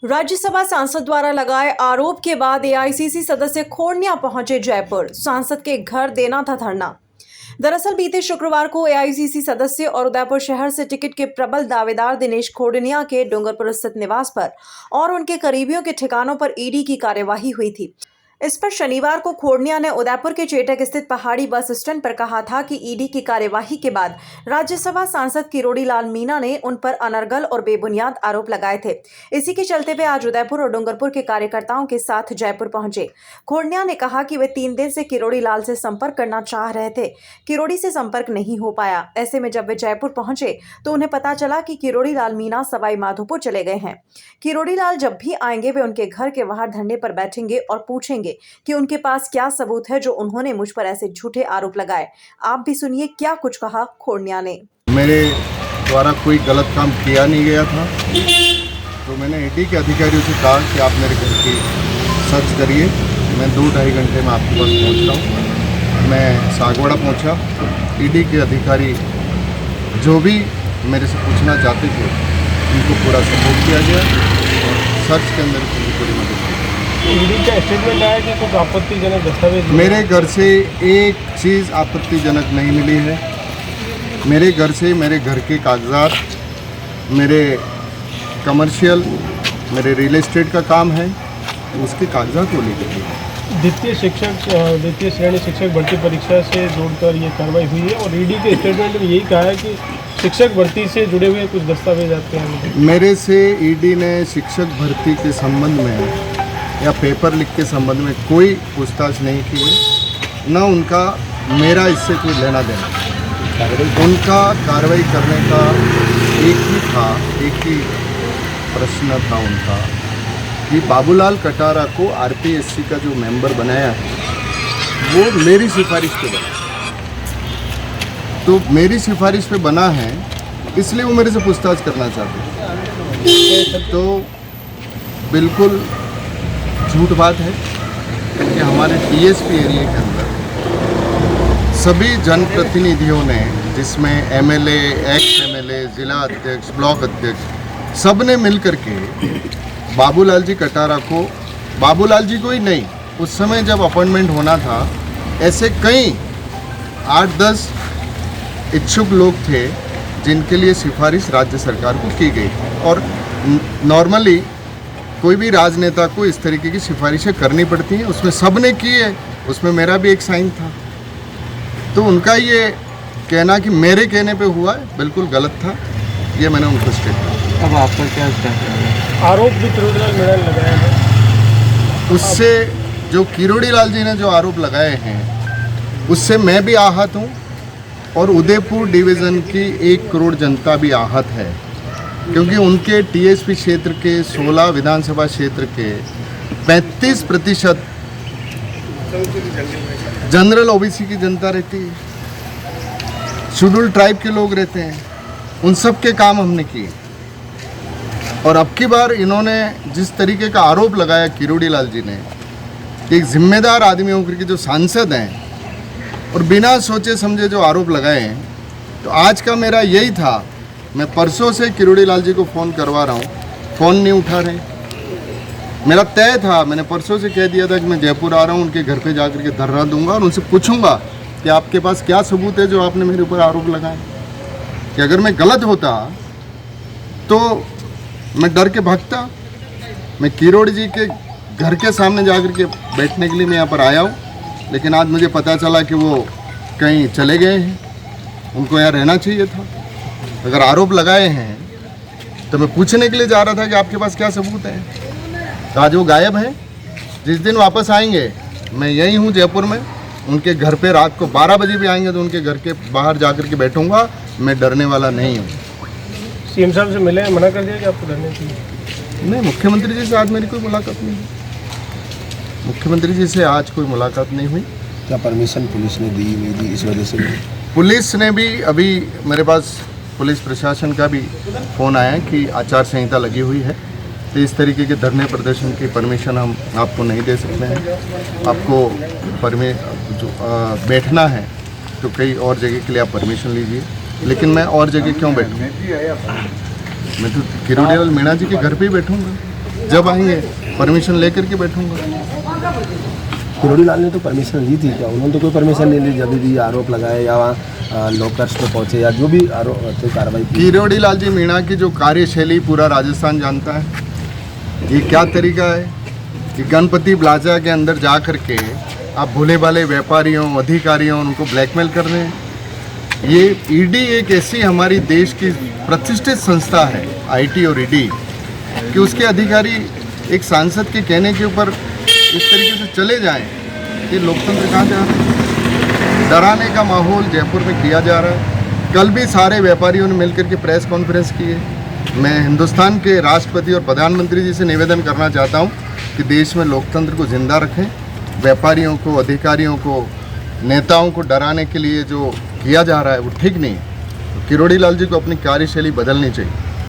राज्यसभा सांसद द्वारा लगाए आरोप के बाद एआईसीसी सदस्य खोड़निया पहुंचे जयपुर। सांसद के घर देना था धरना। दरअसल बीते शुक्रवार को एआईसीसी सदस्य और उदयपुर शहर से टिकट के प्रबल दावेदार दिनेश खोड़निया के डूंगरपुर स्थित निवास पर और उनके करीबियों के ठिकानों पर ईडी की कार्यवाही हुई थी। इस पर शनिवार को खोड़निया ने उदयपुर के चेटक स्थित पहाड़ी बस स्टैंड पर कहा था कि ईडी की कार्यवाही के बाद राज्यसभा सांसद किरोड़ी लाल मीणा ने उन पर अनर्गल और बेबुनियाद आरोप लगाए थे। इसी के चलते वे आज उदयपुर और डूंगरपुर के कार्यकर्ताओं के साथ जयपुर पहुंचे। खोड़निया ने कहा कि वे 3 दिन से किरोड़ी लाल से संपर्क करना चाह रहे थे, किरोड़ी से संपर्क नहीं हो पाया। ऐसे में जब वे जयपुर पहुंचे तो उन्हें पता चला कि किरोड़ी लाल मीणा सवाई माधोपुर चले गए हैं। किरोड़ी लाल जब भी आएंगे वे उनके घर के बाहर धरने पर बैठेंगे और पूछेंगे कि उनके पास क्या सबूत है जो उन्होंने मुझ पर ऐसे झूठे आरोप लगाए। आप भी सुनिए क्या कुछ कहा खोड़निया ने। मेरे द्वारा कोई गलत काम किया नहीं गया था, तो मैंने ईडी के अधिकारियों से कहा कि आप मेरे घर की सर्च करिए। मैं 2-2.5 घंटे में आपके पास पहुंच रहा हूं। मैं सागवाड़ा पहुंचा। ईडी के अधिकारी जो भी मेरे से पूछना चाहते थे उनको पूरा सपोर्ट किया गया और सर्च के अंदर उनकी पूरी मदद की। ईडी का स्टेटमेंट आया कि कुछ आपत्तिजनक दस्तावेज मेरे घर से एक चीज़ आपत्तिजनक नहीं मिली है। मेरे घर से मेरे घर के कागजात, मेरे कमर्शियल, मेरे रियल एस्टेट का काम है, उसके कागजात वो ले गए। द्वितीय श्रेणी शिक्षक भर्ती परीक्षा से जोड़कर ये कार्रवाई हुई है और ईडी के स्टेटमेंट में यही कहा है कि शिक्षक भर्ती से जुड़े हुए कुछ दस्तावेज आते हैं। मेरे से ईडी ने शिक्षक भर्ती के संबंध में या पेपर लिख के संबंध में कोई पूछताछ नहीं की, न उनका मेरा इससे कोई लेना देना। उनका कार्रवाई करने का एक ही प्रश्न था उनका कि बाबूलाल कटारा को आरपीएससी का जो मेंबर बनाया है वो मेरी सिफारिश पे बना, तो मेरी सिफारिश पे बना है इसलिए वो मेरे से पूछताछ करना चाहते हैं। तो बिल्कुल झूठ बात है, क्योंकि हमारे टीएसपी एरिया के अंदर सभी जनप्रतिनिधियों ने, जिसमें एमएलए, एक्स एमएलए, जिला अध्यक्ष, ब्लॉक अध्यक्ष, सब ने मिल करके बाबूलाल जी कटारा को, बाबूलाल जी को ही नहीं, उस समय जब अपॉइंटमेंट होना था ऐसे कई 8-10 इच्छुक लोग थे जिनके लिए सिफारिश राज्य सरकार को की गई। और नॉर्मली कोई भी राजनेता को इस तरीके की सिफारिशें करनी पड़ती हैं, उसमें सब ने की है, उसमें मेरा भी एक साइन था। तो उनका ये कहना कि मेरे कहने पे हुआ है बिल्कुल गलत था, ये मैंने उनको स्टेट किया। अब आपका क्या आरोप भी किरोड़ी लाल मीणा ने लगाया है? उससे जो किरोड़ी लाल जी ने जो आरोप लगाए हैं उससे मैं भी आहत हूँ और उदयपुर डिवीज़न की 1 करोड़ जनता भी आहत है, क्योंकि उनके टीएसपी क्षेत्र के 16 विधानसभा क्षेत्र के 35% जनरल ओबीसी की जनता रहती है, शेड्यूल्ड ट्राइब के लोग रहते हैं, उन सब के काम हमने किए। और अब की बार इन्होंने जिस तरीके का आरोप लगाया किरोड़ी लाल जी ने, एक जिम्मेदार आदमी होकर के जो सांसद हैं और बिना सोचे समझे जो आरोप लगाए हैं, तो आज का मेरा यही था, मैं परसों से किरोड़ी लाल जी को फ़ोन करवा रहा हूँ, फ़ोन नहीं उठा रहे। मेरा तय था, मैंने परसों से कह दिया था कि मैं जयपुर आ रहा हूँ, उनके घर पे जाकर के धरना दूंगा और उनसे पूछूंगा कि आपके पास क्या सबूत है जो आपने मेरे ऊपर आरोप लगाए, कि अगर मैं गलत होता तो मैं डर के भागता। मैं किरोड़ी जी के घर के सामने जाकर के बैठने के लिए मैं यहाँ पर आया हूँ, लेकिन आज मुझे पता चला कि वो कहीं चले गए हैं, उनको यहाँ रहना चाहिए था। अगर आरोप लगाए हैं तो मैं पूछने के लिए जा रहा था कि आपके पास क्या सबूत है, तो आज वो गायब है। जिस दिन वापस आएंगे मैं यहीं हूँ जयपुर में, उनके घर पे रात को 12 बजे भी आएंगे तो उनके घर के बाहर जाकर के बैठूंगा, मैं डरने वाला नहीं हूँ। सीएम साहब से मिले, मना कर दिया कि आपको डरने चाहिए? नहीं, मुख्यमंत्री जी से आज मेरी कोई मुलाकात नहीं हुई। मुख्यमंत्री जी से आज कोई मुलाकात नहीं हुई। क्या परमिशन पुलिस ने दी नहीं दी, इस वजह से? पुलिस ने भी, अभी मेरे पास पुलिस प्रशासन का भी फ़ोन आया कि आचार संहिता लगी हुई है, तो इस तरीके के धरने प्रदर्शन की परमिशन हम आपको नहीं दे सकते हैं। आपको बैठना है तो कई और जगह के लिए आप परमिशन लीजिए, लेकिन मैं और जगह क्यों बैठूँ? मैं तो किरोड़ी लाल मीणा जी के घर पे ही बैठूँगा। जब आएंगे परमिशन लेकर के बैठूंगा। किरोड़ी लाल ने तो परमिशन ली थी क्या? उन्होंने तो कोई परमिशन नहीं ली, जब भी आरोप लगाए या वहाँ लॉकर्स पे पहुँचे या जो भी आरोप कार्रवाई की। किरोड़ी लाल जी मीणा की जो कार्यशैली पूरा राजस्थान जानता है। ये क्या तरीका है कि गणपति प्लाजा के अंदर जा कर के आप भोले भाले व्यापारियों, अधिकारियों, उनको ब्लैकमेल कर रहे हैं। ये ईडी एक ऐसी हमारी देश की प्रतिष्ठित संस्था है, आईटी और ईडी, कि उसके अधिकारी एक सांसद के कहने के ऊपर इस तरीके से चले जाएं। ये लोकतंत्र कहाँ जा रहा है? डराने का माहौल जयपुर में किया जा रहा है। कल भी सारे व्यापारियों ने मिलकर के प्रेस कॉन्फ्रेंस की है। मैं हिंदुस्तान के राष्ट्रपति और प्रधानमंत्री जी से निवेदन करना चाहता हूँ कि देश में लोकतंत्र को जिंदा रखें। व्यापारियों को, अधिकारियों को, नेताओं को डराने के लिए जो किया जा रहा है वो ठीक नहीं है। किरोड़ी लाल जी को अपनी कार्यशैली बदलनी चाहिए।